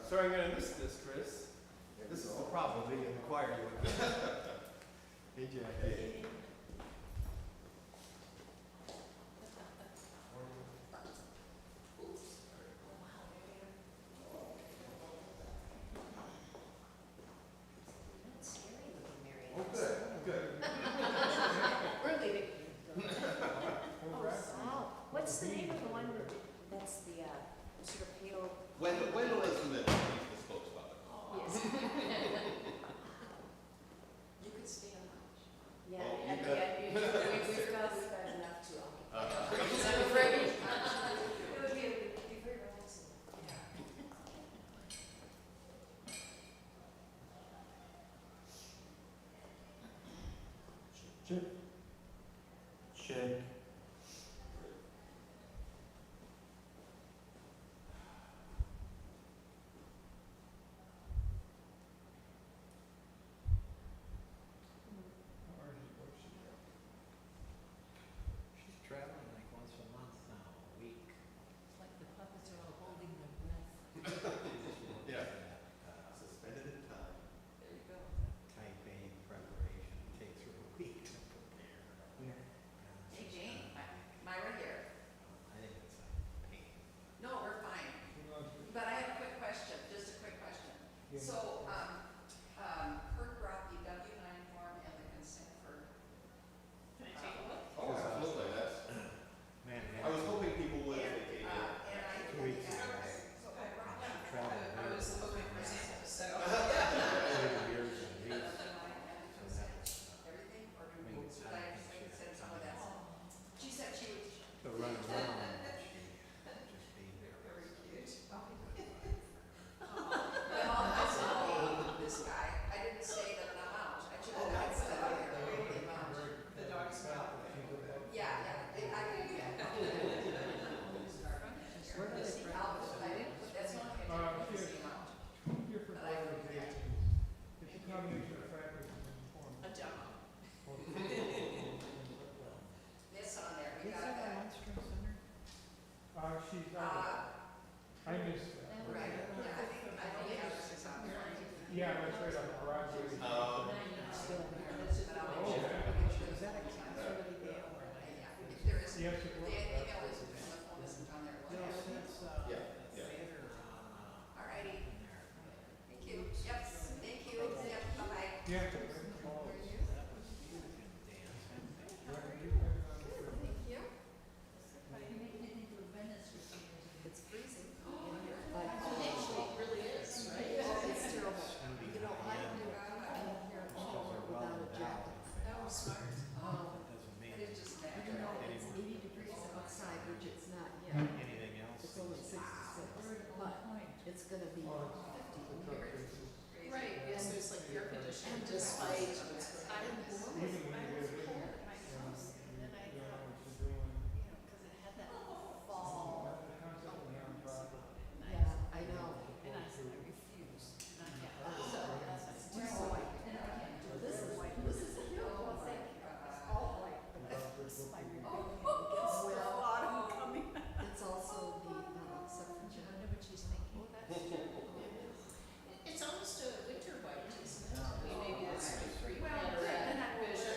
So I'm going to miss this, Chris. This is the problem being in the choir. Hey, Jack. Hey. Oh, good, good. We're leaving. Oh, wow. What's the name of the one that's the sort of pale? Wendell is the middle, he's the spokesperson. Yes. You could stay on lunch. Yeah, Oh, you at bet. the end, we've got enough to. I'm afraid. It would be very relaxing. Check. Check. She's traveling like once a month now, a week. It's like the puppets are all holding their breath. Yeah. That, Suspended in time. There you go. type A preparation takes her a week to prepare. Hey, Jane, Myra here. I think it's a pain. No, we're fine. But I have a quick question, just a quick question. So, Kurt brought the W-9 form and the consent for. Can I take a look? Oh, absolutely, that's, Man, I was hoping people would And, if they came in. and I. 2 weeks ago. So I brought that. She traveled I was hoping for samples, so. 30 years and weeks. Everything, or I mean, should I send some of that? She said she would. To run around, she just be there. Very cute. Well, I saw this guy, I didn't say the amount, I should have said the amount. The dog's mouth. Yeah, I can do that. Albert, I didn't put, that's the only thing I didn't put was the amount. Two different But I can do that. organizations. It's a combination of factors and forms. A demo. This on there, we Is got that that. a Lundstrom Center? She's, I missed that. Right, yeah, I don't think ours is on there. Yeah, that's right on the garage. But I'll make sure. Is that a community deal? Yeah, if there is, Yes, if it the was. email isn't, and the phone isn't on there, we'll No, have it. since, Yeah, the yeah. theater on, Alrighty, in there. thank you, yep, thank you, yep, bye-bye. Yeah. That was, you can dance, and Thank you. It's freezing. But it really is, right? It's terrible. You know, I don't hear all without a jacket. That was smart. doesn't mean It is just You that. know, it's 80 degrees outside, which it's not yet. anything else. It's only 66, but it's gonna be 50 here. Right, yes, there's like air conditioning, despite, I didn't know. Even when you go to, And I you know, thought, what you're doing. because it had that fall. The concept of nonprofit. Yeah, I know. And I said, I refuse. Not yet. So, It's just white. This is white. This is a hill. It's all white. But this is my well, autumn coming. It's also the suffragette. I know what she's thinking. It's almost a winter white, isn't it? Maybe that's my free. Well, good, and that vision.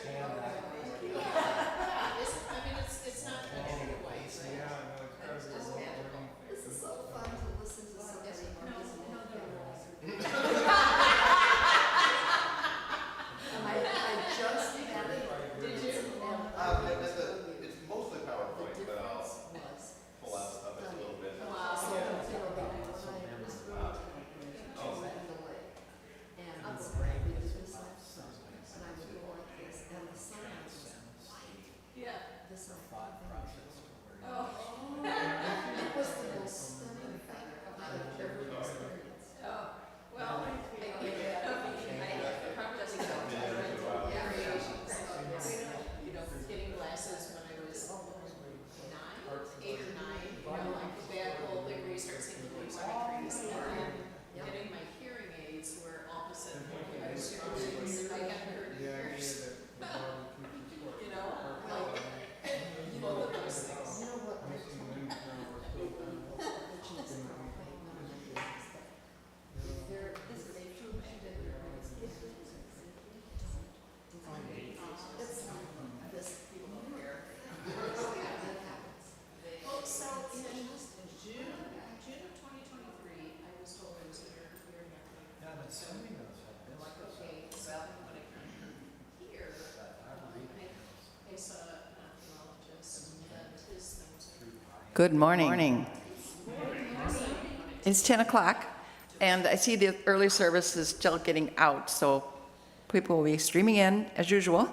Good morning. It's 10 o'clock, and I see the early service is still getting out, so people will be streaming in as usual.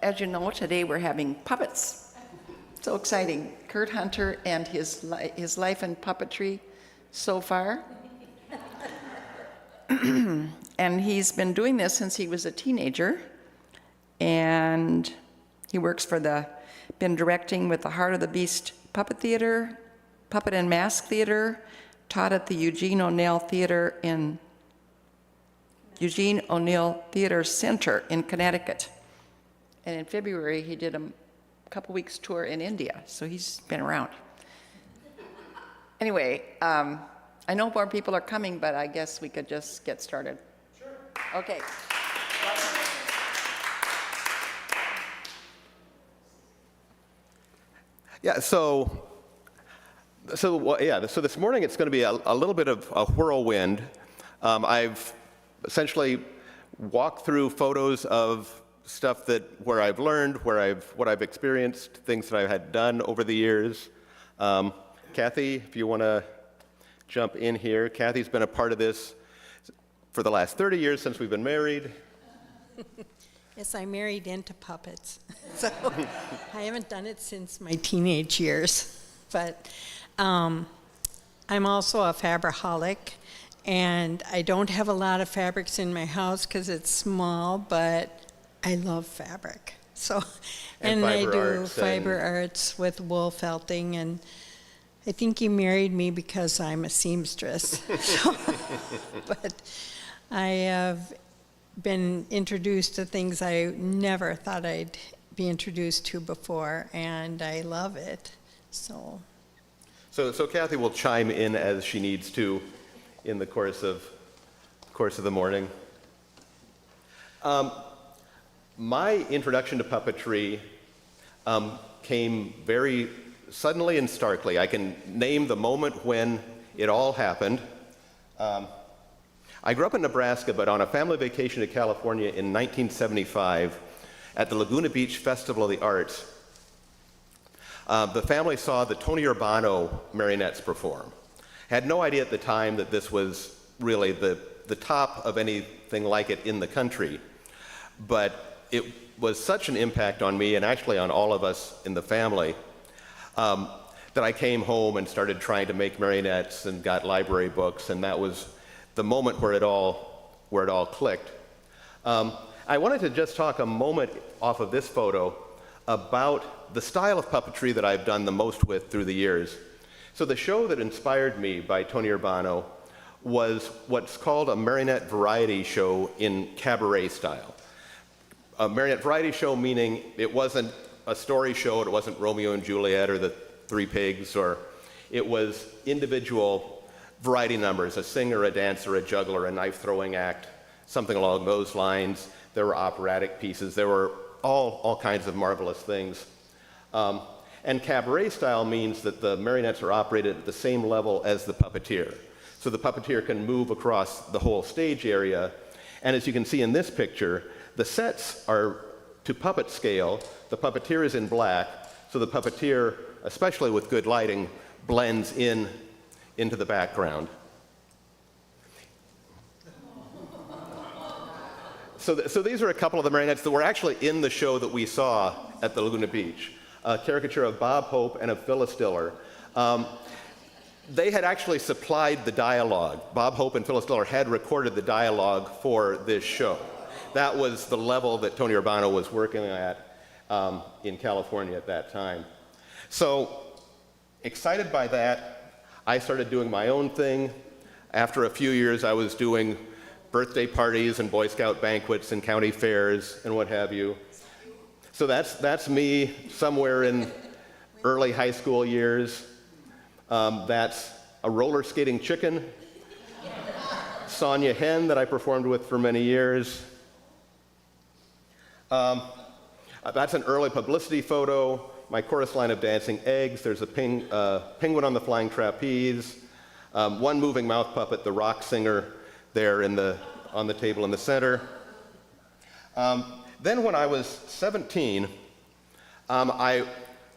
As you know, today we're having puppets. So exciting. Kurt Hunter and his life in puppetry so far. And he's been doing this since he was a teenager, and he works been directing with the Heart of the Beast Puppet Theater, Puppet and Mask Theater, taught at the Eugene O'Neill Theater Center in Connecticut. And in February, he did a couple weeks tour in India, so he's been around. Anyway, I know more people are coming, but I guess we could just get started. Sure. Okay. Yeah, so this morning it's going to be a little bit of a whirlwind. I've essentially walked through photos of stuff where I've learned, what I've experienced, things that I've had done over the years. Kathy, if you want to jump in here. Kathy's been a part of this for the last 30 years since we've been married. Yes, I married into puppets, so I haven't done it since my teenage years. But I'm also a fabricaholic, and I don't have a lot of fabrics in my house because it's small, but I love fabric. So, and I do fiber arts with wool felting, and I think you married me because I'm a seamstress. So, but I have been introduced to things I never thought I'd be introduced to before, and I love it. So Kathy will chime in as she needs to in the course of the morning. My introduction to puppetry came very suddenly and starkly. I can name the moment when it all happened. I grew up in Nebraska, but on a family vacation to California in 1975 at the Laguna Beach Festival of the Arts, the family saw the Tony Urbano marionettes perform. Had no idea at the time that this was really the top of anything like it in the country, but it was such an impact on me and actually on all of us in the family that I came home and started trying to make marionettes and got library books, and that was the moment where it all clicked. I wanted to just talk a moment off of this photo about the style of puppetry that I've done the most with through the years. So the show that inspired me by Tony Urbano was what's called a marionette variety show in cabaret style. A marionette variety show meaning it wasn't a story show, it wasn't Romeo and Juliet or the Three Pigs, or it was individual variety numbers, a singer, a dancer, a juggler, a knife-throwing act, something along those lines. There were operatic pieces. There were all kinds of marvelous things. And cabaret style means that the marionettes are operated at the same level as the puppeteer. So the puppeteer can move across the whole stage area. And as you can see in this picture, the sets are to puppet scale. The puppeteer is in black, so the puppeteer, especially with good lighting, blends into the background. So these are a couple of the marionettes that were actually in the show that we saw at the Laguna Beach. A caricature of Bob Hope and of Phyllis Diller. They had actually supplied the dialogue. Bob Hope and Phyllis Diller had recorded the dialogue for this show. That was the level that Tony Urbano was working at in California at that time. So, excited by that, I started doing my own thing. After a few years, I was doing birthday parties and Boy Scout banquets and county fairs and what have you. So that's me somewhere in early high school years. That's a roller skating chicken, Sonia Hen that I performed with for many years. That's an early publicity photo. My chorus line of dancing eggs. There's a penguin on the flying trapeze. One moving mouth puppet, the rock singer, there on the table in the center. Then when I was 17, I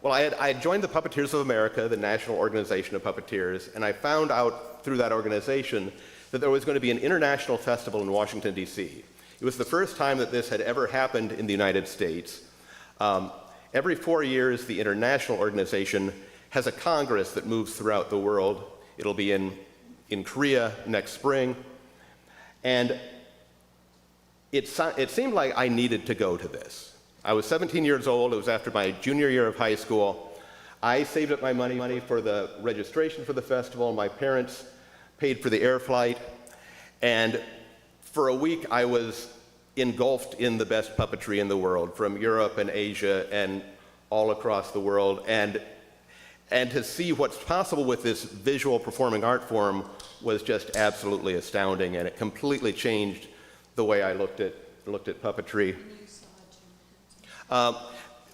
Well, I had joined the Puppeteers of America, the national organization of puppeteers, and I found out through that organization that there was going to be an international festival in Washington, D.C. It was the first time that this had ever happened in the United States. Every 4 years, the international organization has a congress that moves throughout the world. It'll be in Korea next spring. And it seemed like I needed to go to this. I was 17 years old. It was after my junior year of high school. I saved up my money for the registration for the festival. My parents paid for the air flight. And for a week, I was engulfed in the best puppetry in the world, from Europe and Asia and all across the world. And to see what's possible with this visual performing art form was just absolutely astounding, and it completely changed the way I looked at puppetry.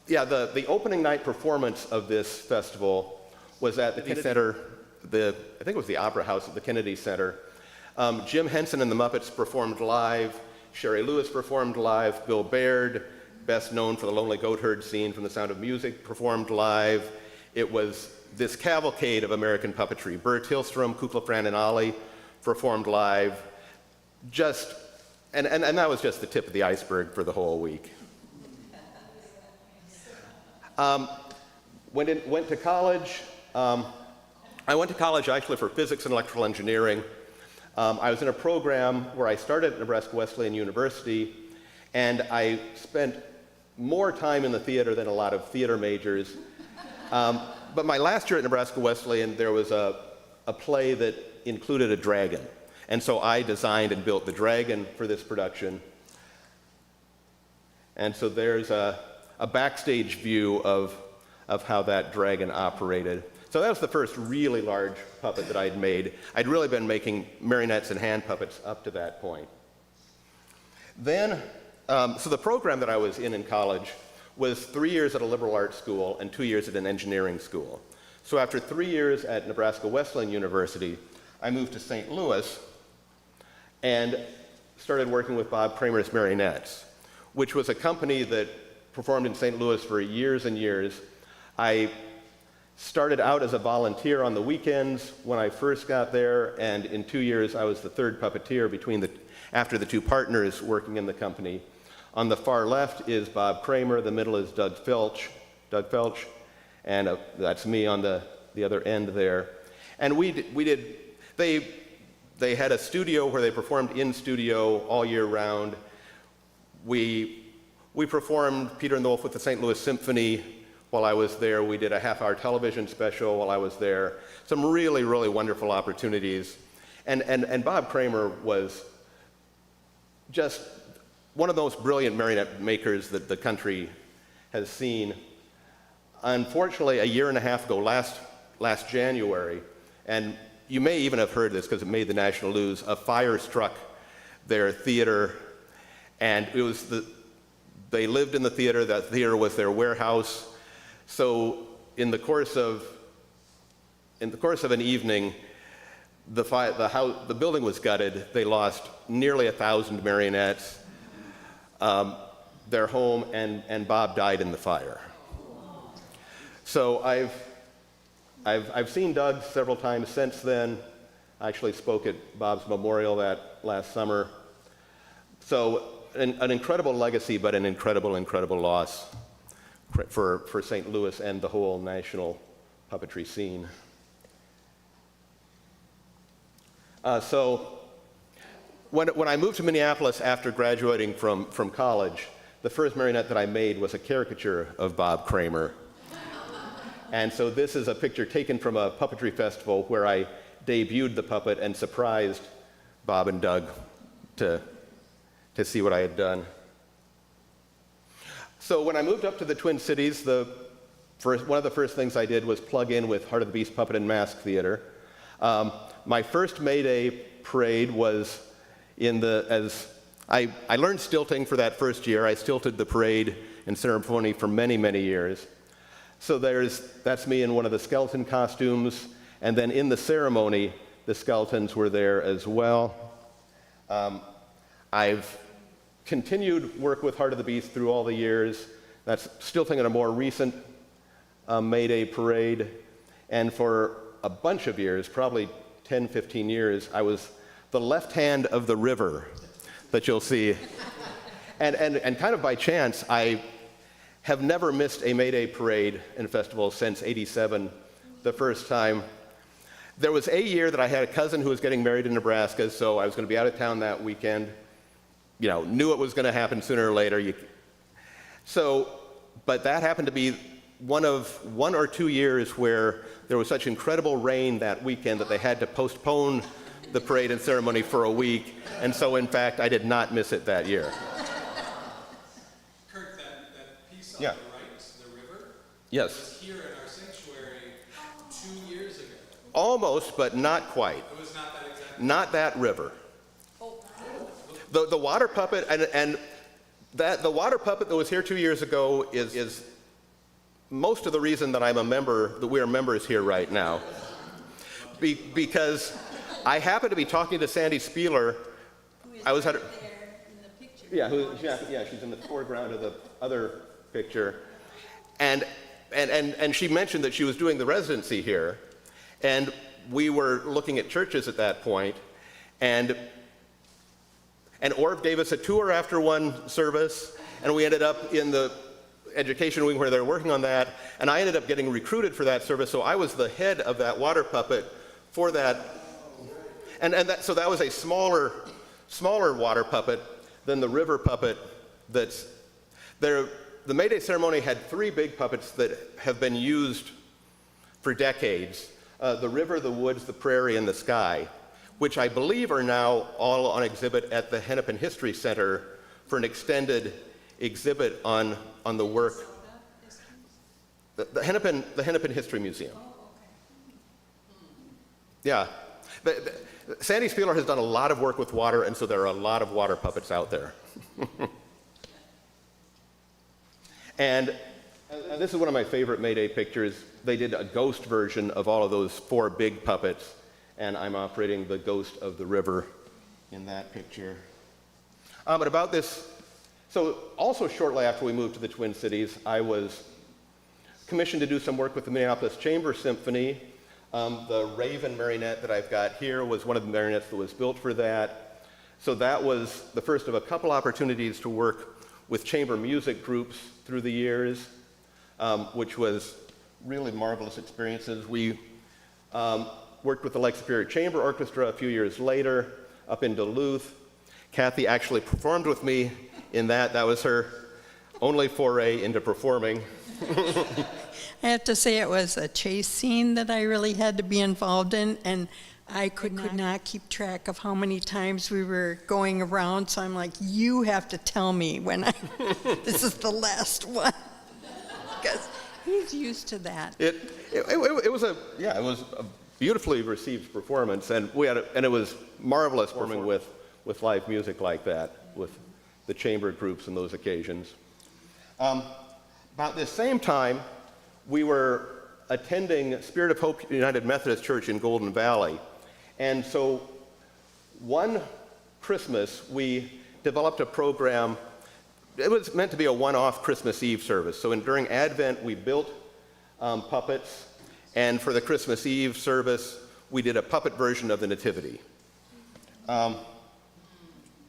The opening night performance of this festival was at the Kennedy Center, I think it was the Opera House at the Kennedy Center. Jim Henson and the Muppets performed live. Sherry Lewis performed live. Bill Baird, best known for the Lonely Goatherd scene from The Sound of Music, performed live. It was this cavalcade of American puppetry. Bert Hillstrom, Kukla, Fran, and Ollie performed live. And that was just the tip of the iceberg for the whole week. Went to college. I went to college actually for physics and electrical engineering. I was in a program where I started at Nebraska Wesleyan University, and I spent more time in the theater than a lot of theater majors. But my last year at Nebraska Wesleyan, there was a play that included a dragon. And so I designed and built the dragon for this production. And so there's a backstage view of how that dragon operated. So that was the first really large puppet that I'd made. I'd really been making marionettes and hand puppets up to that point. Then, so the program that I was in college was 3 years at a liberal arts school and 2 years at an engineering school. So after 3 years at Nebraska Wesleyan University, I moved to St. Louis and started working with Bob Kramer's Marionettes, which was a company that performed in St. Louis for years and years. I started out as a volunteer on the weekends when I first got there, and in 2 years I was the third puppeteer after the two partners working in the company. On the far left is Bob Kramer, the middle is Doug Felch, and that's me on the other end there. And they had a studio where they performed in studio all year round. We performed Peter and the Wolf with the St. Louis Symphony while I was there. We did a half-hour television special while I was there. Some really, really wonderful opportunities. And Bob Kramer was just one of the most brilliant marionette makers that the country has seen. Unfortunately, a year and a half ago, last January, and you may even have heard this because it made the national news, a fire struck their theater, and they lived in the theater. That theater was their warehouse. So in the course of an evening, the building was gutted. They lost nearly 1,000 marionettes, their home, and Bob died in the fire. So I've seen Doug several times since then. I actually spoke at Bob's memorial that last summer. So an incredible legacy, but an incredible, incredible loss for St. Louis and the whole national puppetry scene. So when I moved to Minneapolis after graduating from college, the first marionette that I made was a caricature of Bob Kramer. And so this is a picture taken from a puppetry festival where I debuted the puppet and surprised Bob and Doug to see what I had done. So when I moved up to the Twin Cities, one of the first things I did was plug in with Heart of the Beast Puppet and Mask Theater. My first May Day parade was I learned stilting for that first year. I stilted the parade and ceremony for many, many years. So that's me in one of the skeleton costumes, and then in the ceremony, the skeletons were there as well. I've continued work with Heart of the Beast through all the years. That's stilting in a more recent May Day parade, and for a bunch of years, probably 10, 15 years, I was the left hand of the river that you'll see. And kind of by chance, I have never missed a May Day parade and festival since '87, the first time. There was a year that I had a cousin who was getting married in Nebraska, so I was going to be out of town that weekend. You know, knew it was going to happen sooner or later. But that happened to be one or 2 years where there was such incredible rain that weekend that they had to postpone the parade and ceremony for a week, and so in fact I did not miss it that year. Kirk, that piece on Yeah. the right, the river, Yes. was here in our sanctuary 2 years ago. Almost, but not quite. It was not that exact. Not that river. The water puppet and the water puppet that was here 2 years ago is most of the reason that I'm a member, that we are members here right now. Because I happened to be talking to Sandy Spieler. I was at her, she's in the foreground of the other picture. And she mentioned that she was doing the residency here. And we were looking at churches at that point. And Orb gave us a tour after one service, and we ended up in the education wing where they were working on that, and I ended up getting recruited for that service, so I was the head of that water puppet for that. So that was a smaller water puppet than the river puppet that's there. The May Day ceremony had 3 big puppets that have been used for decades: the river, the woods, the prairie, and the sky, which I believe are now all on exhibit at the Hennepin History Center for an extended exhibit on the work. The Hennepin History Museum. Yeah. Sandy Spieler has done a lot of work with water, and so there are a lot of water puppets out there. and this is one of my favorite May Day pictures. They did a ghost version of all of those 4 big puppets, and I'm operating the ghost of the river in that picture. But about this, so also shortly after we moved to the Twin Cities, I was commissioned to do some work with the Minneapolis Chamber Symphony. The Raven marionette that I've got here was one of the marionettes that was built for that. So that was the first of a couple opportunities to work with chamber music groups through the years, which was really marvelous experiences. We worked with the Lake Superior Chamber Orchestra a few years later up in Duluth. Kathy actually performed with me in that. That was her only foray into performing. I have to say it was a chase scene that I really had to be involved in, and I could not keep track of how many times we were going around, so I'm like, you have to tell me when this is the last one, because he's used to that. It was a beautifully received performance, and it was marvelous performing with live music like that, with the chamber groups on those occasions. About this same time, we were attending Spirit of Hope United Methodist Church in Golden Valley. And so one Christmas, we developed a program. It was meant to be a one-off Christmas Eve service. So during Advent, we built puppets, and for the Christmas Eve service, we did a puppet version of the Nativity. So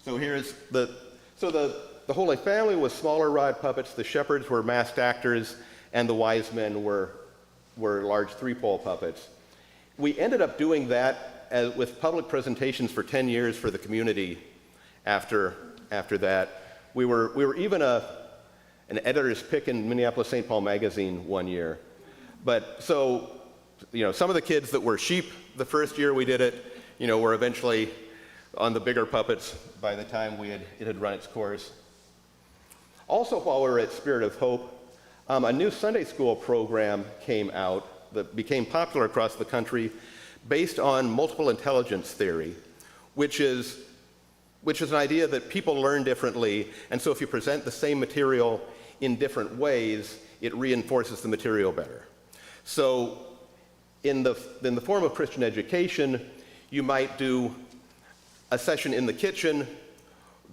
here's the Holy Family was smaller rod puppets, the shepherds were masked actors, and the wise men were large 3-pole puppets. We ended up doing that with public presentations for 10 years for the community after that. We were even an editor's pick in Minneapolis-St. Paul magazine one year. But so, some of the kids that were sheep the first year we did it, were eventually on the bigger puppets by the time it had run its course. Also, while we were at Spirit of Hope, a new Sunday school program came out that became popular across the country based on multiple intelligence theory, which is an idea that people learn differently, and so if you present the same material in different ways, it reinforces the material better. So in the form of Christian education, you might do a session in the kitchen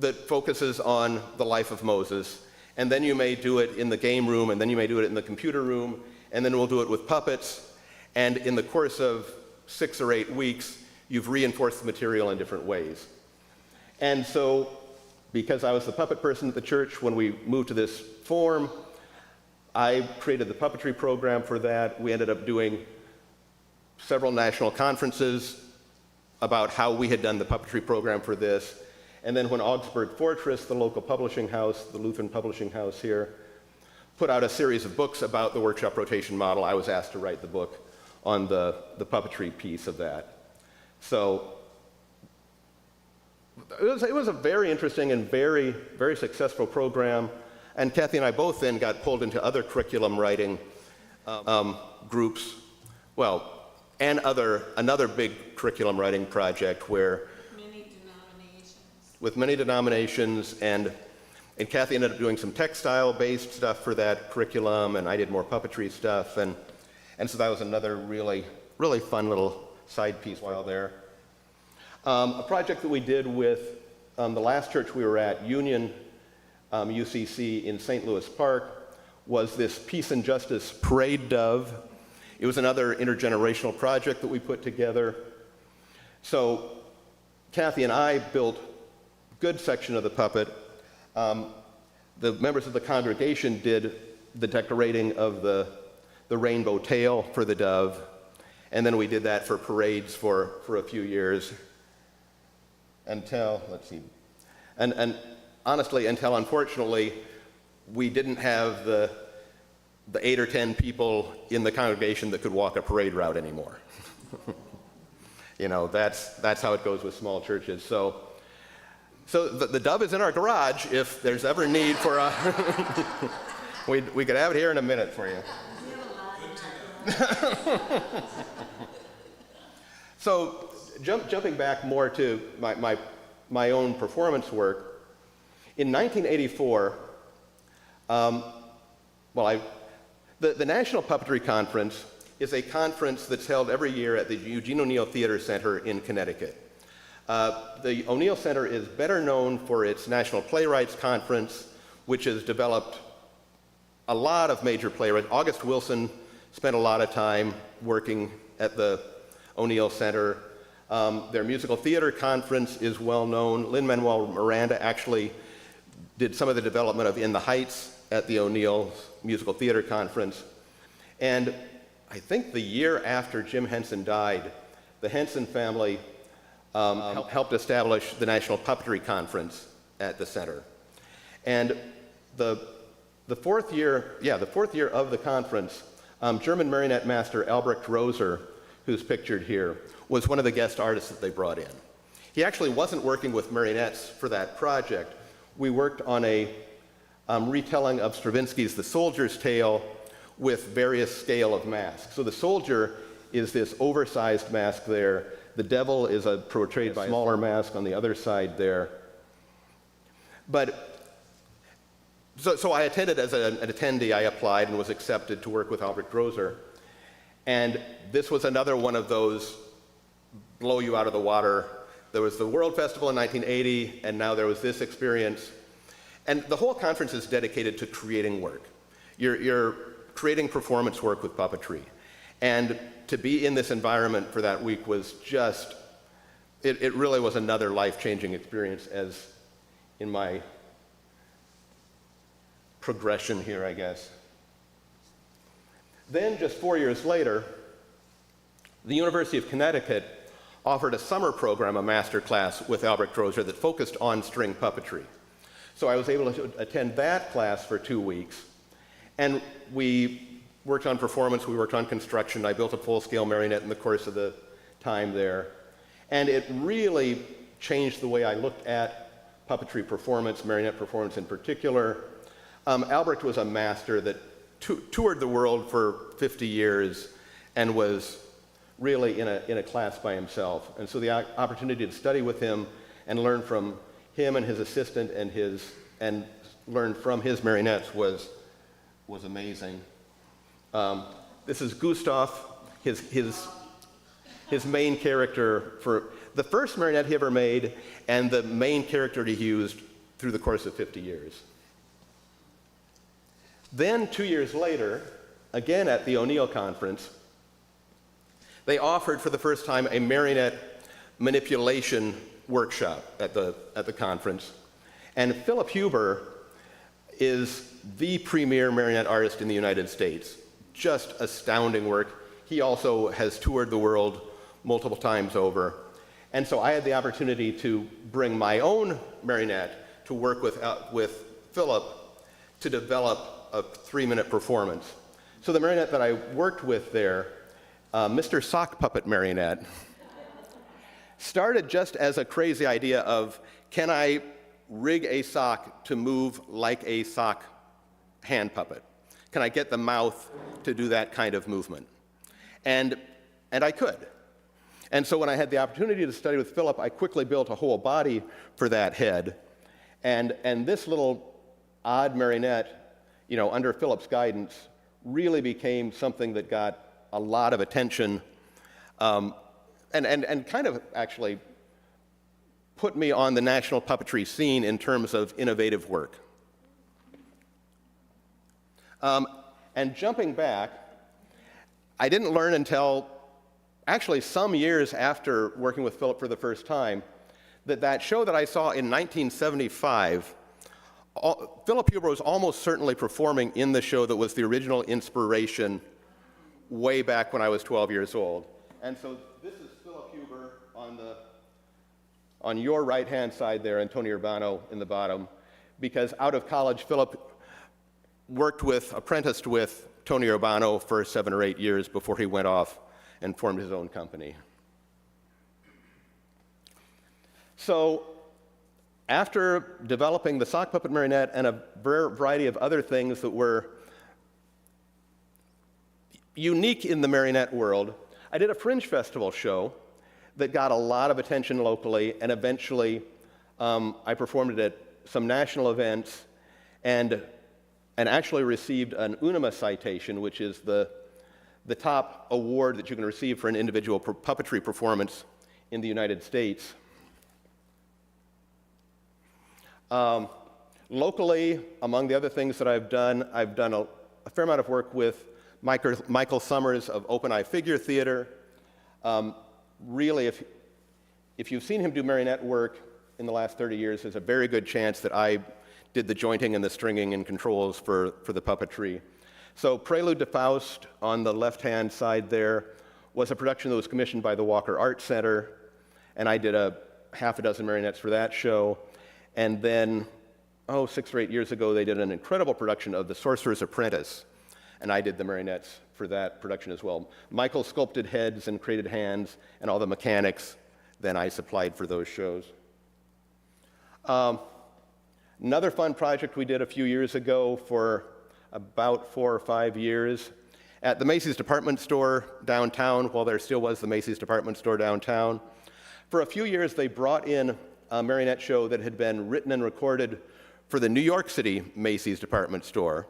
that focuses on the life of Moses, and then you may do it in the game room, and then you may do it in the computer room, and then we'll do it with puppets, and in the course of 6 or 8 weeks, you've reinforced the material in different ways. And so, because I was the puppet person at the church when we moved to this form, I created the puppetry program for that. We ended up doing several national conferences about how we had done the puppetry program for this. And then when Augsburg Fortress, the local publishing house, the Lutheran publishing house here, put out a series of books about the workshop rotation model, I was asked to write the book on the puppetry piece of that. So it was a very interesting and very, very successful program. And Kathy and I both then got pulled into other curriculum writing groups, well, and another big curriculum writing project where with many denominations, and Kathy ended up doing some textile-based stuff for that curriculum, and I did more puppetry stuff, and so that was another really, really fun little side piece while there. A project that we did with the last church we were at, Union UCC in St. Louis Park, was this Peace and Justice Parade Dove. It was another intergenerational project that we put together. So Kathy and I built a good section of the puppet. The members of the congregation did the decorating of the rainbow tail for the dove, and then we did that for parades for a few years until, let's see, and honestly, until unfortunately, we didn't have the 8 or 10 people in the congregation that could walk a parade route anymore. You know, that's how it goes with small churches. So the dove is in our garage if there's ever need for a... we could have it here in a minute for you. So jumping back more to my own performance work, in 1984, the National Puppetry Conference is a conference that's held every year at the Eugene O'Neill Theater Center in Connecticut. The O'Neill Center is better known for its National Playwrights Conference, which has developed a lot of major playwrights. August Wilson spent a lot of time working at the O'Neill Center. Their musical theater conference is well known. Lin-Manuel Miranda actually did some of the development of In the Heights at the O'Neill Musical Theater Conference. And I think the year after Jim Henson died, the Henson family helped establish the National Puppetry Conference at the center. And the fourth year of the conference, German marionette master Albrecht Roser, who's pictured here, was one of the guest artists that they brought in. He actually wasn't working with marionettes for that project. We worked on a retelling of Stravinsky's The Soldier's Tale with various scale of masks. So the soldier is this oversized mask there. The devil is portrayed by a smaller mask on the other side there. But so I attended as an attendee. I applied and was accepted to work with Albrecht Roser. And this was another one of those blow you out of the water. There was the World Festival in 1980, and now there was this experience. And the whole conference is dedicated to creating work. You're creating performance work with puppetry. And to be in this environment for that week was just, it really was another life-changing experience as in my progression here, I guess. Then, just 4 years later, the University of Connecticut offered a summer program, a master class with Albrecht Roser that focused on string puppetry. So I was able to attend that class for 2 weeks, and we worked on performance, we worked on construction. I built a full-scale marionette in the course of the time there, and it really changed the way I looked at puppetry performance, marionette performance in particular. Albrecht was a master that toured the world for 50 years and was really in a class by himself. And so the opportunity to study with him and learn from him and his assistant and learn from his marionettes was amazing. This is Gustav, his main character for the first marionette he ever made and the main character he used through the course of 50 years. Then 2 years later, again at the O'Neill Conference, they offered for the first time a marionette manipulation workshop at the conference. And Philip Huber is the premier marionette artist in the United States. Just astounding work. He also has toured the world multiple times over. And so I had the opportunity to bring my own marionette to work with Philip to develop a 3-minute performance. So the marionette that I worked with there, Mr. Sock Puppet Marionette, started just as a crazy idea of, can I rig a sock to move like a sock hand puppet? Can I get the mouth to do that kind of movement? And I could. And so when I had the opportunity to study with Philip, I quickly built a whole body for that head. And this little odd marionette, under Philip's guidance, really became something that got a lot of attention and kind of actually put me on the national puppetry scene in terms of innovative work. And jumping back, I didn't learn until actually some years after working with Philip for the first time that show that I saw in 1975, Philip Huber was almost certainly performing in the show that was the original inspiration way back when I was 12 years old. And so this is Philip Huber on your right-hand side there, and Tony Urbano in the bottom, because out of college, Philip apprenticed with Tony Urbano for 7 or 8 years before he went off and formed his own company. So after developing the sock puppet marionette and a variety of other things that were unique in the marionette world, I did a Fringe Festival show that got a lot of attention locally, and eventually I performed it at some national events and actually received an UNIMA citation, which is the top award that you can receive for an individual puppetry performance in the United States. Locally, among the other things that I've done a fair amount of work with Michael Summers of Open Eye Figure Theater. Really, if you've seen him do marionette work in the last 30 years, there's a very good chance that I did the jointing and the stringing and controls for the puppetry. So Prelude to Faust on the left-hand side there was a production that was commissioned by the Walker Art Center, and I did a half a dozen marionettes for that show. And then, 6 or 8 years ago, they did an incredible production of The Sorcerer's Apprentice, and I did the marionettes for that production as well. Michael sculpted heads and created hands and all the mechanics, then I supplied for those shows. Another fun project we did a few years ago for about 4 or 5 years at the Macy's department store downtown, while there still was the Macy's department store downtown. For a few years, they brought in a marionette show that had been written and recorded for the New York City Macy's department store.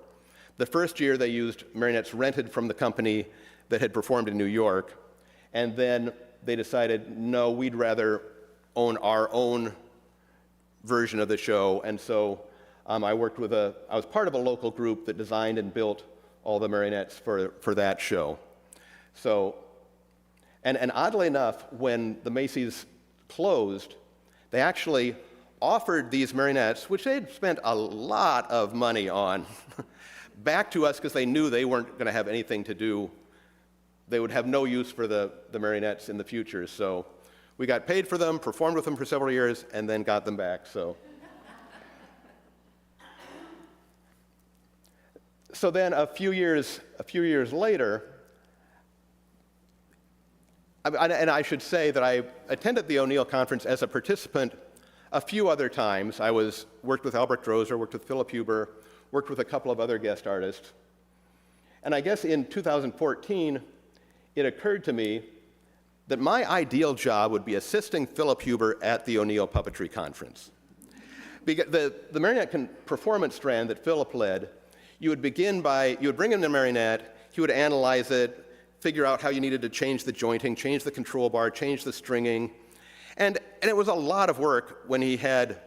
The first year, they used marionettes rented from the company that had performed in New York, and then they decided, no, we'd rather own our own version of the show, and so I was part of a local group that designed and built all the marionettes for that show. So, and oddly enough, when the Macy's closed, they actually offered these marionettes, which they'd spent a lot of money on, back to us because they knew they weren't going to have anything to do. They would have no use for the marionettes in the future. So we got paid for them, performed with them for several years, and then got them back. So then a few years later, and I should say that I attended the O'Neill Conference as a participant a few other times. I worked with Albert Drozer, worked with Philip Huber, worked with a couple of other guest artists. And I guess in 2014, it occurred to me that my ideal job would be assisting Philip Huber at the O'Neill Puppetry Conference. Because the marionette performance strand that Philip led, you would bring in the marionette, he would analyze it, figure out how you needed to change the jointing, change the control bar, change the stringing. And it was a lot of work when he had,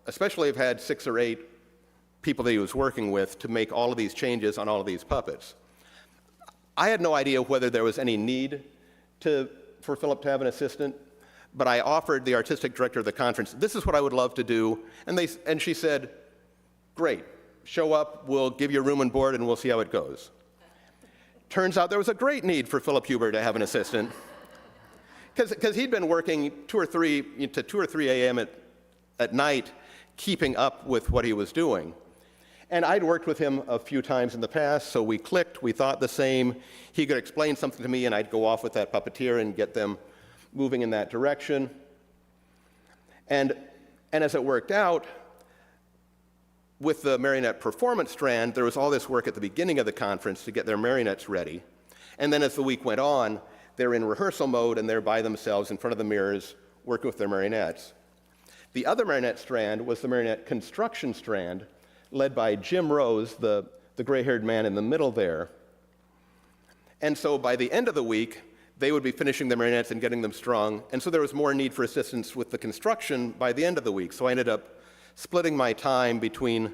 especially if had 6 or 8 people that he was working with to make all of these changes on all of these puppets. I had no idea whether there was any need for Philip to have an assistant, but I offered the artistic director of the conference, this is what I would love to do, and she said, great, show up, we'll give you a room and board, and we'll see how it goes. Turns out there was a great need for Philip Huber to have an assistant, because he'd been working 2 or 3 a.m. at night, keeping up with what he was doing. And I'd worked with him a few times in the past, so we clicked, we thought the same. He could explain something to me, and I'd go off with that puppeteer and get them moving in that direction. And as it worked out, with the marionette performance strand, there was all this work at the beginning of the conference to get their marionettes ready. And then as the week went on, they're in rehearsal mode, and they're by themselves in front of the mirrors, working with their marionettes. The other marionette strand was the marionette construction strand, led by Jim Rose, the gray-haired man in the middle there. And so by the end of the week, they would be finishing the marionettes and getting them strung, and so there was more need for assistance with the construction by the end of the week. So I ended up splitting my time between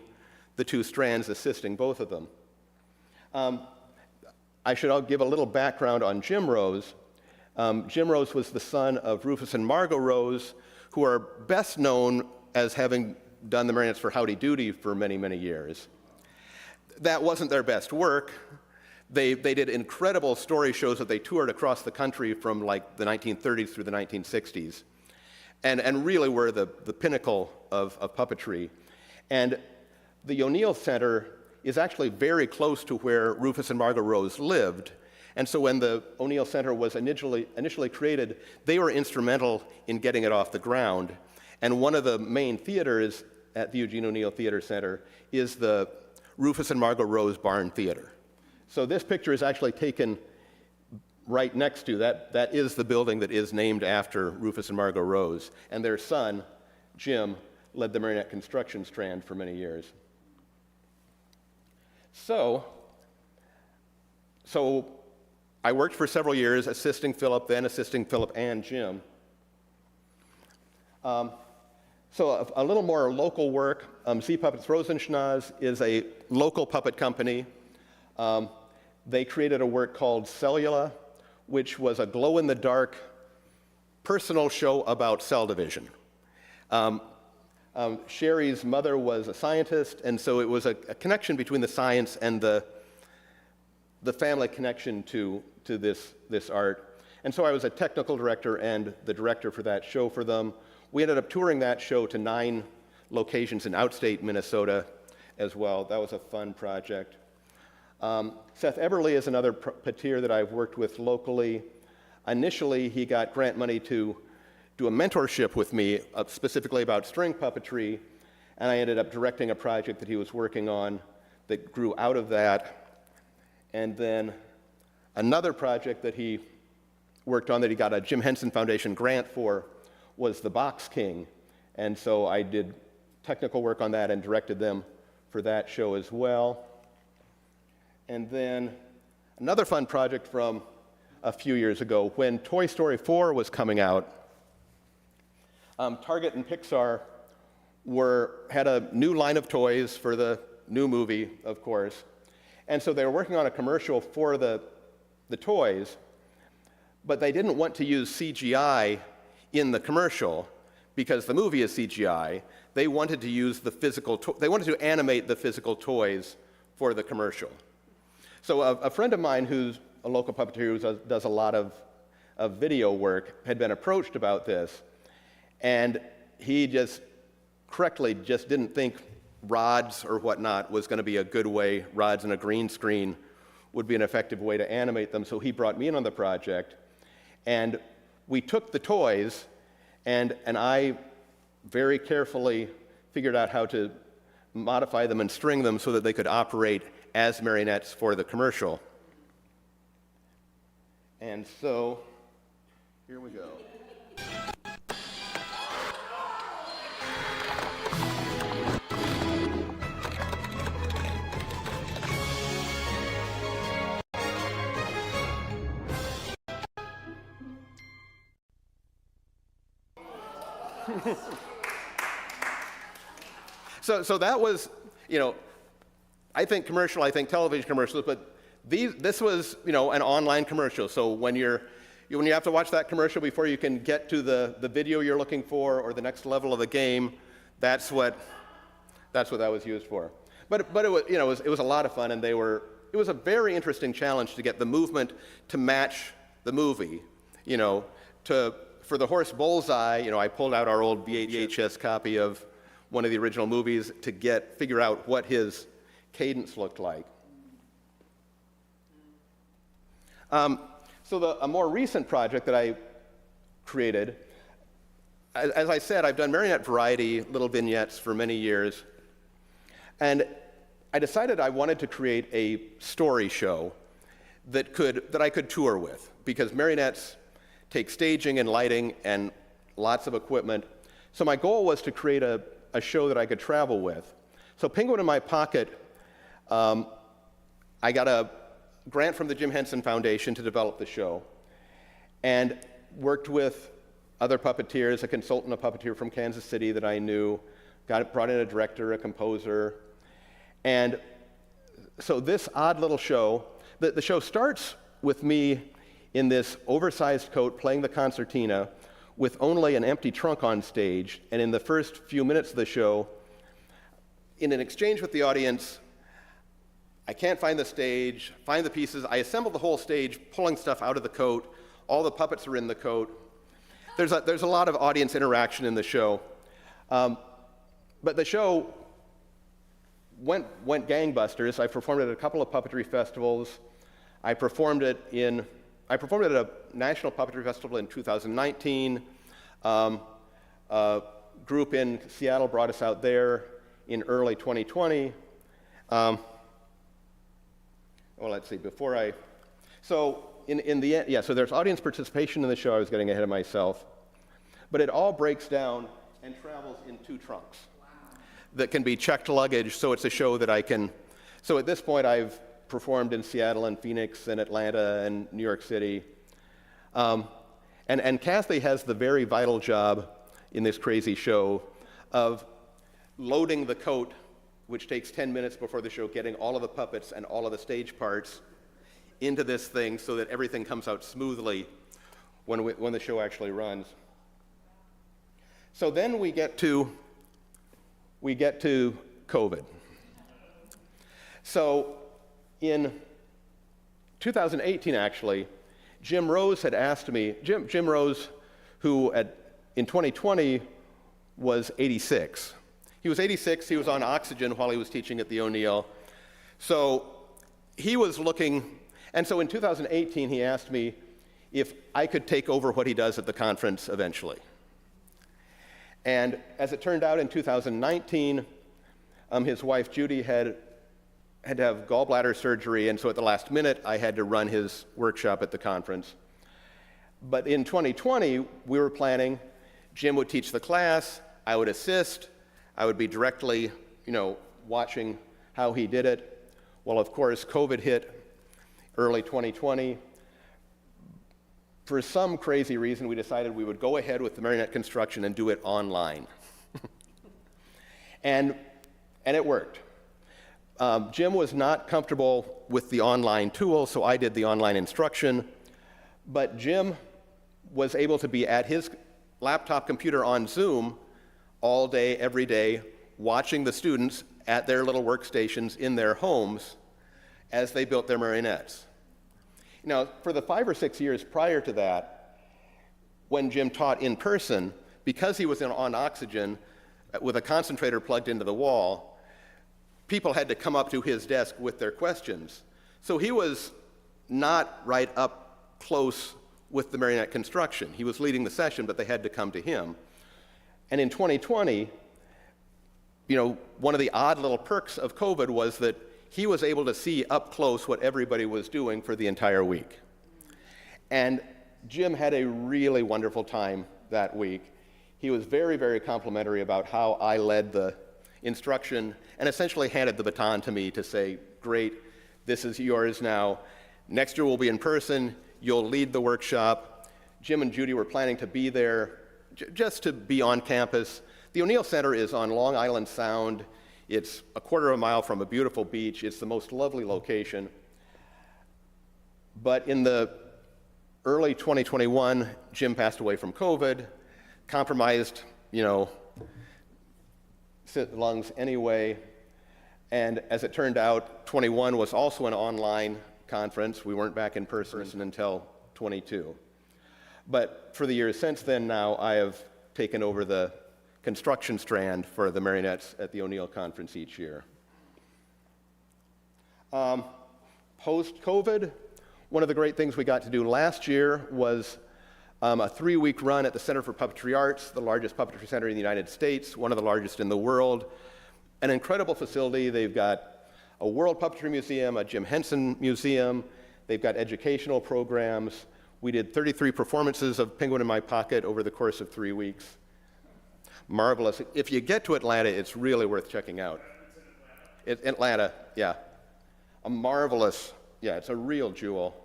the 2 strands, assisting both of them. I'll give a little background on Jim Rose. Jim Rose was the son of Rufus and Margot Rose, who are best known as having done the marionettes for Howdy Doody for many, many years. That wasn't their best work. They did incredible story shows that they toured across the country from like the 1930s through the 1960s, and really were the pinnacle of puppetry. And the O'Neill Center is actually very close to where Rufus and Margot Rose lived. And so when the O'Neill Center was initially created, they were instrumental in getting it off the ground. And one of the main theaters at the Eugene O'Neill Theater Center is the Rufus and Margot Rose Barn Theater. So this picture is actually taken right next to that. That is the building that is named after Rufus and Margot Rose. And their son, Jim, led the marionette construction strand for many years. So I worked for several years assisting Philip, then assisting Philip and Jim. So a little more local work. Puppets Rosenschnoz is a local puppet company. They created a work called Cellula, which was a glow-in-the-dark personal show about cell division. Sherry's mother was a scientist, and so it was a connection between the science and the family connection to this art. And so I was a technical director and the director for that show for them. We ended up touring that show to 9 locations in outstate Minnesota as well. That was a fun project. Seth Eberly is another puppeteer that I've worked with locally. Initially, he got grant money to do a mentorship with me, specifically about string puppetry, and I ended up directing a project that he was working on that grew out of that. And then another project that he worked on that he got a Jim Henson Foundation grant for was the Box King. And so I did technical work on that and directed them for that show as well. And then another fun project from a few years ago, when Toy Story 4 was coming out, Target and Pixar had a new line of toys for the new movie, of course. And so they were working on a commercial for the toys, but they didn't want to use CGI in the commercial because the movie is CGI. They wanted to use they wanted to animate the physical toys for the commercial. So a friend of mine who's a local puppeteer who does a lot of video work had been approached about this, and he just correctly didn't think rods or whatnot was going to be a good way, rods and a green screen would be an effective way to animate them, so he brought me in on the project. And we took the toys, and I very carefully figured out how to modify them and string them so that they could operate as marionettes for the commercial. And so, here we go. So that was, I think commercial, I think television commercials, but this was, you know, an online commercial. So when you have to watch that commercial before you can get to the video you're looking for or the next level of the game, that's what that was used for. But it was, you know, it was a lot of fun, and it was a very interesting challenge to get the movement to match the movie. You know, for the horse Bullseye, you know, I pulled out our old VHS copy of one of the original movies to figure out what his cadence looked like. So a more recent project that I created, as I said, I've done marionette variety, little vignettes for many years, and I decided I wanted to create a story show that I could tour with, because marionettes take staging and lighting and lots of equipment. So my goal was to create a show that I could travel with. So Penguin in My Pocket, I got a grant from the Jim Henson Foundation to develop the show, and worked with other puppeteers, a consultant, a puppeteer from Kansas City that I knew, brought in a director, a composer, and so this odd little show, the show starts with me in this oversized coat playing the concertina with only an empty trunk on stage, and in the first few minutes of the show, in an exchange with the audience, I can't find the stage, find the pieces. I assemble the whole stage, pulling stuff out of the coat. All the puppets are in the coat. There's a lot of audience interaction in the show. But the show went gangbusters. I performed at a couple of puppetry festivals. I performed at a National Puppetry Festival in 2019. A group in Seattle brought us out there in early 2020. Well, let's see, so in the end, yeah, so there's audience participation in the show. I was getting ahead of myself. But it all breaks down and travels in 2 trunks that can be checked luggage, so it's a show that so at this point I've performed in Seattle and Phoenix and Atlanta and New York City. And Kathy has the very vital job in this crazy show of loading the coat, which takes 10 minutes before the show, getting all of the puppets and all of the stage parts into this thing so that everything comes out smoothly when the show actually runs. So then we get to COVID. So in 2018, actually, Jim Rose had asked me, Jim Rose, who in 2020 was 86. He was 86, he was on oxygen while he was teaching at the O'Neill. So he was looking, and so in 2018 he asked me if I could take over what he does at the conference eventually. And as it turned out, in 2019, his wife Judy had to have gallbladder surgery, and so at the last minute I had to run his workshop at the conference. But in 2020, we were planning, Jim would teach the class, I would assist, I would be directly, watching how he did it. Well, of course, COVID hit early 2020. For some crazy reason, we decided we would go ahead with the marionette construction and do it online. and it worked. Jim was not comfortable with the online tool, so I did the online instruction. But Jim was able to be at his laptop computer on Zoom all day, every day, watching the students at their little workstations in their homes as they built their marionettes. Now, for the 5 or 6 years prior to that, when Jim taught in person, because he was on oxygen with a concentrator plugged into the wall, people had to come up to his desk with their questions. So he was not right up close with the marionette construction. He was leading the session, but they had to come to him. And in 2020, one of the odd little perks of COVID was that he was able to see up close what everybody was doing for the entire week. And Jim had a really wonderful time that week. He was very, very complimentary about how I led the instruction and essentially handed the baton to me to say, great, this is yours now. Next year we'll be in person, you'll lead the workshop. Jim and Judy were planning to be there just to be on campus. The O'Neill Center is on Long Island Sound It's a quarter of a mile from a beautiful beach. It's the most lovely location. But in the early 2021, Jim passed away from COVID, compromised, lungs anyway. And as it turned out, 21 was also an online conference. We weren't back in person until 22. But for the years since then now, I have taken over the construction strand for the marionettes at the O'Neill Conference each year. Post-COVID, one of the great things we got to do last year was a 3-week run at the Center for Puppetry Arts, the largest puppetry center in the United States, one of the largest in the world. An incredible facility. They've got a World Puppetry Museum, a Jim Henson Museum. They've got educational programs. We did 33 performances of Penguin in My Pocket over the course of 3 weeks. Marvelous. If you get to Atlanta, it's really worth checking out. Atlanta, yeah. A marvelous, it's a real jewel.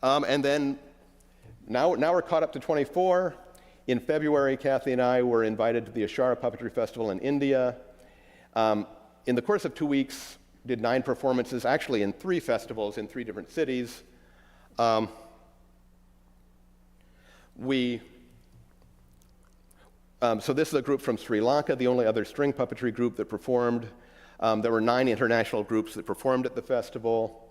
And then now we're caught up to 24. In February, Kathy and I were invited to the Ashara Puppetry Festival in India. In the course of 2 weeks, did 9 performances, actually in 3 festivals in 3 different cities. So this is a group from Sri Lanka, the only other string puppetry group that performed. There were 9 international groups that performed at the festival.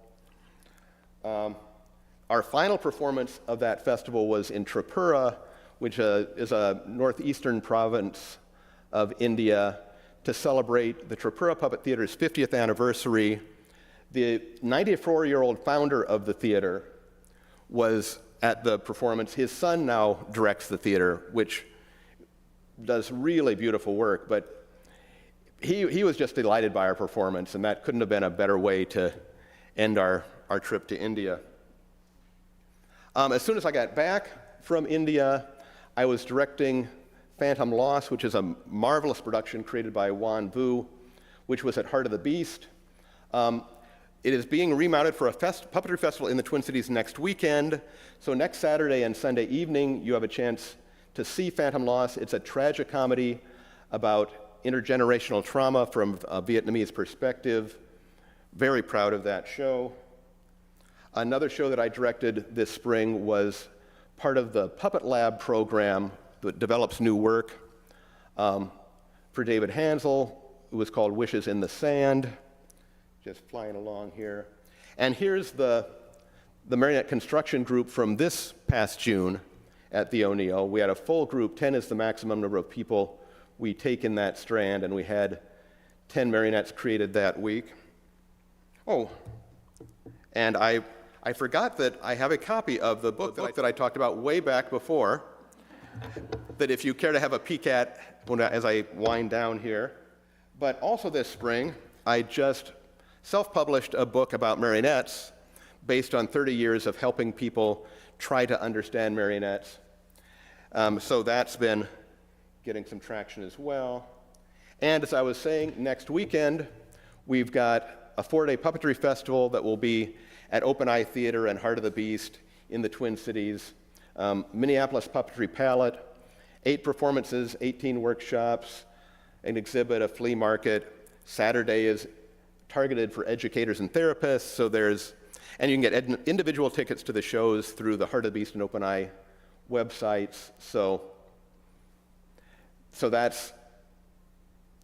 Our final performance of that festival was in Tripura, which is a northeastern province of India, to celebrate the Tripura Puppet Theater's 50th anniversary. The 94-year-old founder of the theater was at the performance. His son now directs the theater, which does really beautiful work, but he was just delighted by our performance, and that couldn't have been a better way to end our trip to India. As soon as I got back from India, I was directing Phantom Loss, which is a marvelous production created by Juan Vu, which was at Heart of the Beast. It is being remounted for a puppetry festival in the Twin Cities next weekend. So next Saturday and Sunday evening, you have a chance to see Phantom Loss. It's a tragicomedy about intergenerational trauma from a Vietnamese perspective. Very proud of that show. Another show that I directed this spring was part of the Puppet Lab program that develops new work for David Hansel. It was called Wishes in the Sand. Just flying along here. And here's the marionette construction group from this past June at the O'Neill. We had a full group. 10 is the maximum number of people we take in that strand, and we had 10 marionettes created that week. Oh, and I forgot that I have a copy of the book that I talked about way back before, that if you care to have a peek at as I wind down here. But also this spring, I just self-published a book about marionettes based on 30 years of helping people try to understand marionettes. So that's been getting some traction as well. And as I was saying, next weekend, we've got a 4-day puppetry festival that will be at Open Eye Theater and Heart of the Beast in the Twin Cities. Minneapolis Puppetry Palette, 8 performances, 18 workshops, an exhibit, a flea market. Saturday is targeted for educators and therapists, so and you can get individual tickets to the shows through the Heart of the Beast and Open Eye websites. So that's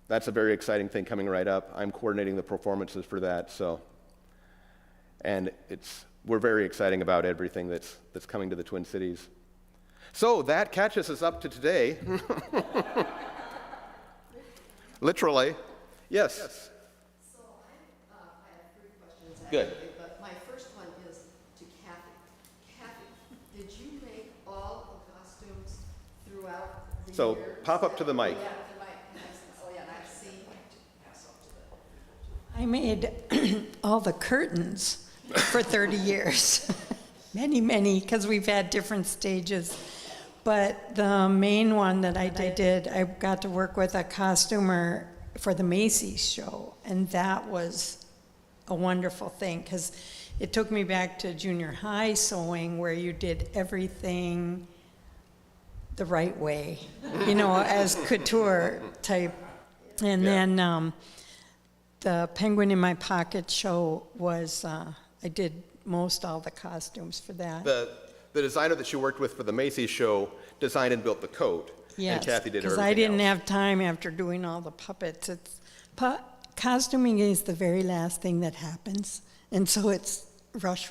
a very exciting thing coming right up. I'm coordinating the performances for that, and we're very exciting about everything that's coming to the Twin Cities. So that catches us up to today. Literally. Yes. So I have 3 questions. Good. Actually, but my first one is to Kathy. Kathy, did you make all the costumes throughout the So year? pop up to the mic. Yeah, the mic. Oh, yeah, and I see. Pass up to the. I made all the curtains for 30 years. Many, because we've had different stages. But the main one that I did, I got to work with a costumer for the Macy's show, and that was a wonderful thing, because it took me back to junior high sewing, where you did everything the right way, as couture type And Yeah. then the Penguin in My Pocket show was, I did most all the costumes for that. The designer that you worked with for the Macy's show designed and built the coat. Yes, And Kathy did because everything I didn't else. have time after doing all the puppets. Costuming is the very last thing that happens, and so it's rush.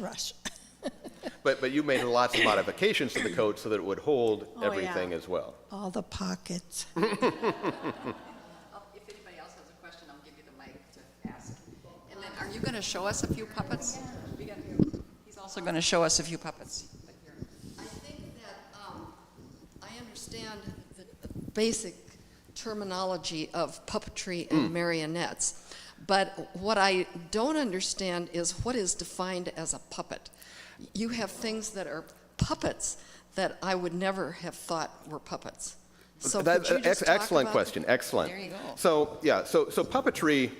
But you made lots of modifications to the coat so that it would hold Oh, everything yeah. as well. All the pockets. If anybody else has a question, I'll give you the mic to ask. And then, are you going to show us a few puppets? He's also going to show us a few puppets. I think that I understand the basic terminology of puppetry and marionettes, but what I don't understand is what is defined as a puppet. You have things that are puppets that I would never have thought were puppets. So could you just talk Excellent about- question, excellent. There you go. So, yeah, so puppetry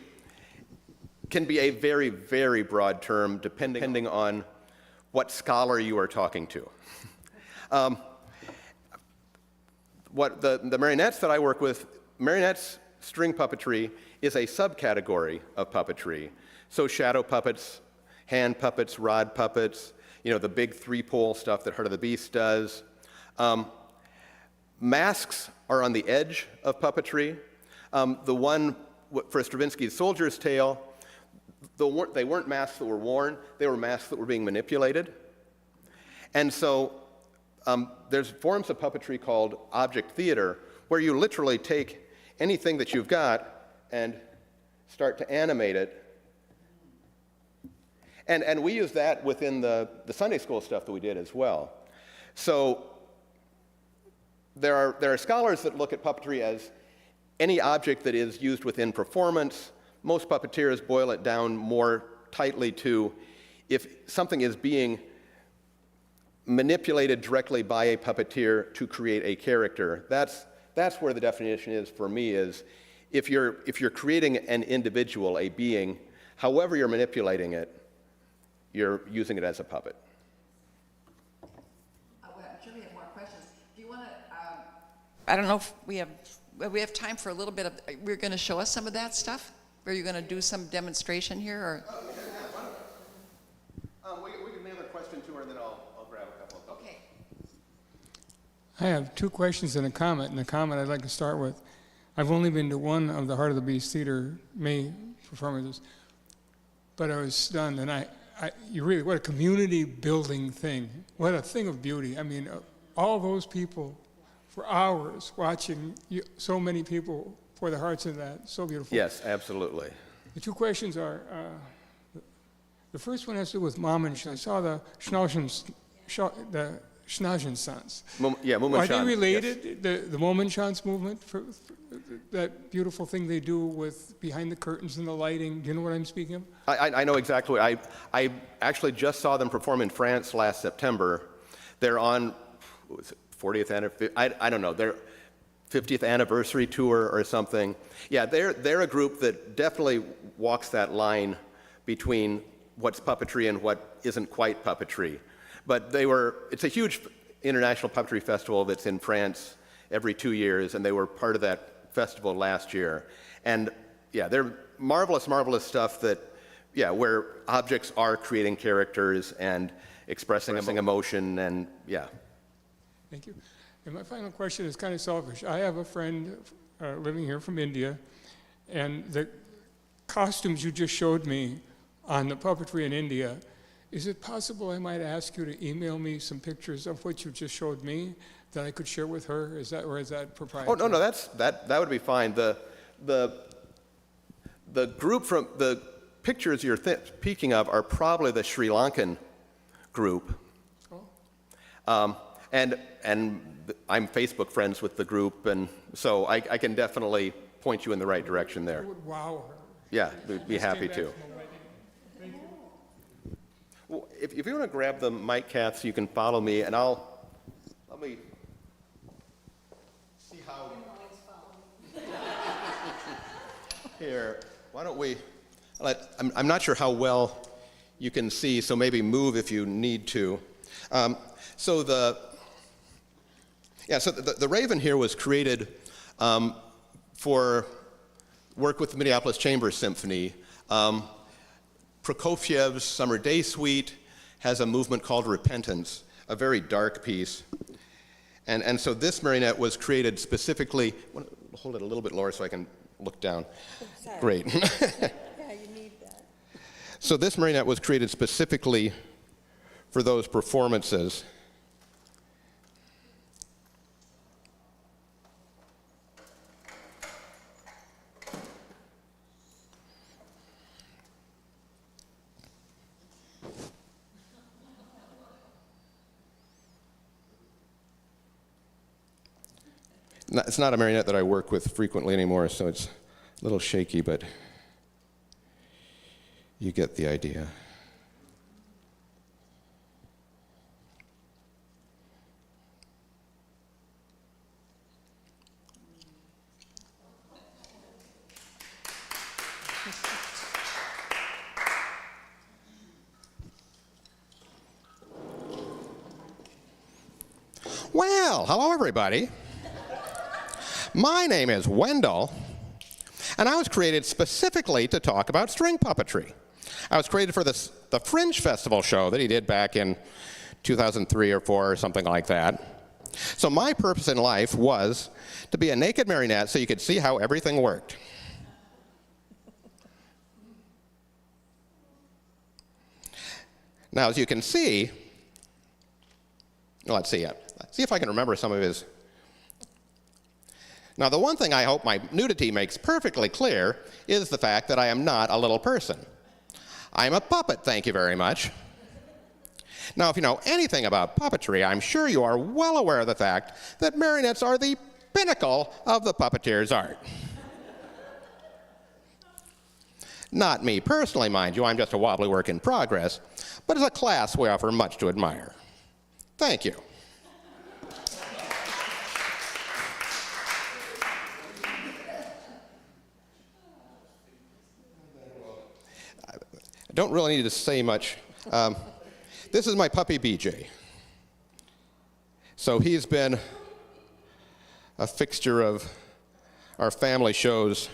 can be a very, very broad term depending on what scholar you are talking to. What the marionettes that I work with, marionettes, string puppetry, is a subcategory of puppetry. So shadow puppets, hand puppets, rod puppets, the big three-pole stuff that Heart of the Beast does. Masks are on the edge of puppetry. The one for Stravinsky's Soldier's Tale, they weren't masks that were worn, they were masks that were being manipulated. And so there's forms of puppetry called object theater, where you literally take anything that you've got and start to animate it. And we use that within the Sunday school stuff that we did as well. So there are scholars that look at puppetry as any object that is used within performance. Most puppeteers boil it down more tightly to if something is being manipulated directly by a puppeteer to create a character. That's where the definition is for me, is if you're creating an individual, a being, however you're manipulating it, you're using it as a puppet. I'm sure we have more questions. Do you want to, I don't know if we have time for a little bit of, we're going to show us some of that stuff? Are you going to do some demonstration here, or? We can mail a question to her, and then I'll grab a couple of them. Okay. I have two questions and a comment. And the comment I'd like to start with. I've only been to one of the Heart of the Beast Theater May performances, but I was stunned. And you really, what a community building thing. What a thing of beauty. I mean, all those people for hours watching so many people pour their hearts in that. So beautiful. Yes, absolutely. The two questions are, the first one has to do with Mom and I saw the Schnauzensons. Are they Mummenschanz, related, yes. The Mummenschanz movement, for that beautiful thing they do with behind the curtains and the lighting? Do you know what I'm speaking of? I know exactly what I actually just saw them perform in France last September. They're on, what was it, 40th anniversary, I don't know, their 50th anniversary tour or something. Yeah, they're a group that definitely walks that line between what's puppetry and what isn't quite puppetry. But it's a huge international puppetry festival that's in France every 2 years, and they were part of that festival last year. And yeah, they're marvelous, marvelous stuff that, where objects are creating characters and expressing emotion, and yeah. Thank you. And my final question is kind of selfish. I have a friend living here from India, and the costumes you just showed me on the puppetry in India, is it possible I might ask you to email me some pictures of what you just showed me that I could share with her? Or is that proprietary? Oh, no, that would be fine. The group from the pictures you're speaking of are probably the Sri Lankan group. Oh. And I'm Facebook friends with the group, and so I can definitely point you in the right direction there. It would wow her. Yeah, we'd be Just happy came back to. from a wedding. Thank you. Well, if you want to grab the mic, Kath, so you can follow me, and let me see how. Here, why don't we? I'm not sure how well you can see, so maybe move if you need to. So the raven here was created for work with the Minneapolis Chamber Symphony. Prokofiev's Summer Day Suite has a movement called Repentance, a very dark piece. And so this marionette was created specifically, hold it a little bit lower so I can look down. Sorry. Great. Yeah, you need that. So this marionette was created specifically for those performances. It's not a marionette that I work with frequently anymore, so it's a little shaky, but you get the idea. Well, hello everybody. My name is Wendell, and I was created specifically to talk about string puppetry. I was created for the Fringe Festival show that he did back in 2003 or 4 or something like that. So my purpose in life was to be a naked marionette so you could see how everything worked. Now, as you can see, let's see if I can remember some of his. Now, the one thing I hope my nudity makes perfectly clear is the fact that I am not a little person. I'm a puppet, thank you very much. Now, if you know anything about puppetry, I'm sure you are well aware of the fact that marionettes are the pinnacle of the puppeteer's art. Not me personally, mind you, I'm just a wobbly work in progress, but as a class, we offer much to admire. Thank you. I don't really need to say much. This is my puppy, BJ. So he's been a fixture of our family shows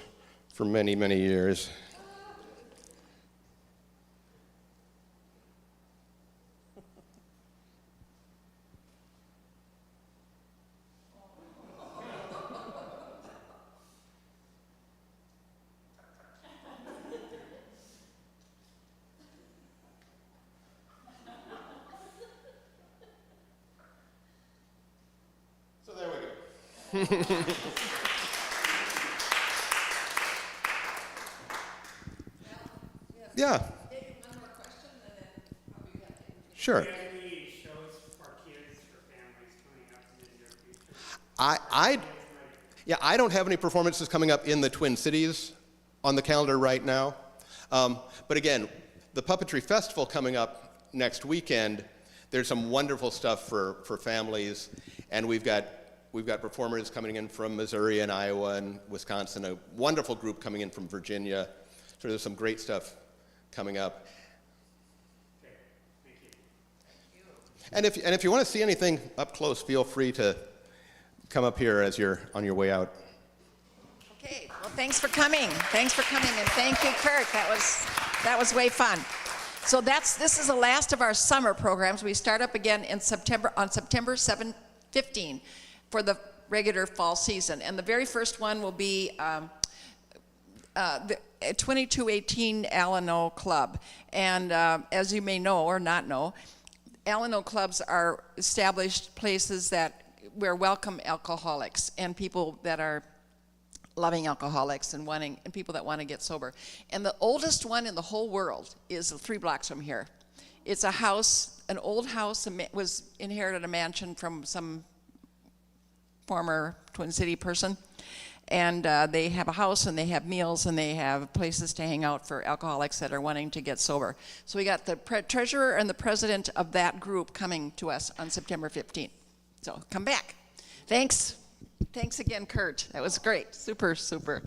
for many, many years. Yeah. One more question, and then I'll be back. Sure. Do you have any shows for kids, for families coming up in the near future? I don't have any performances coming up in the Twin Cities on the calendar right now. But again, the Puppetry Festival coming up next weekend, there's some wonderful stuff for families, and we've got performers coming in from Missouri and Iowa and Wisconsin, a wonderful group coming in from Virginia. So there's some great stuff coming up. Okay, thank you. And if you want to see anything up close, feel free to come up here as you're on your way out. Okay, well, thanks for coming. Thanks for coming, and thank you, Kurt. That was way fun. So this is the last of our summer programs. We start up again in September, on September 15 for the regular fall season. And the very first one will be the 2218 Alano Club. And as you may know or not know, Alano clubs are established places where welcome alcoholics and people that are loving alcoholics and people that want to get sober. And the oldest one in the whole world is 3 blocks from here. It's a house, an old house, was inherited a mansion from some former Twin City person. And they have a house, and they have meals, and they have places to hang out for alcoholics that are wanting to get sober. So we got the treasurer and the president of that group coming to us on September 15th. So come back. Thanks. Thanks again, Kurt. That was great. Super, super.